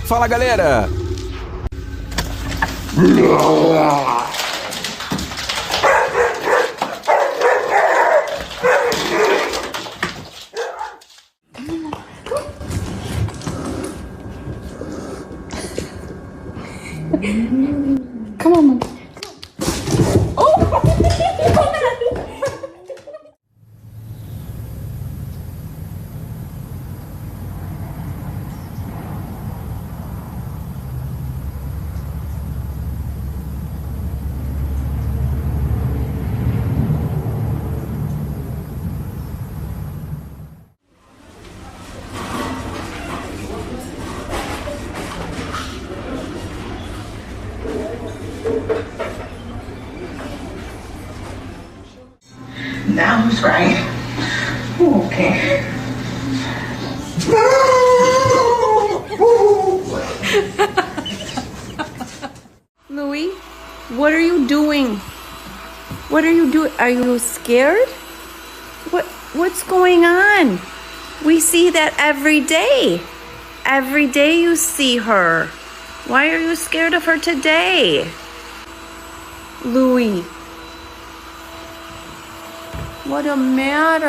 Fala, galera! Come on, Mom. Oh! Now who's crying? Okay. Louis, what are you doing? What are you doing? Are you scared? What's going on? We see that every day. Every day you see her. Why are you scared of her today? Louis, what a matter?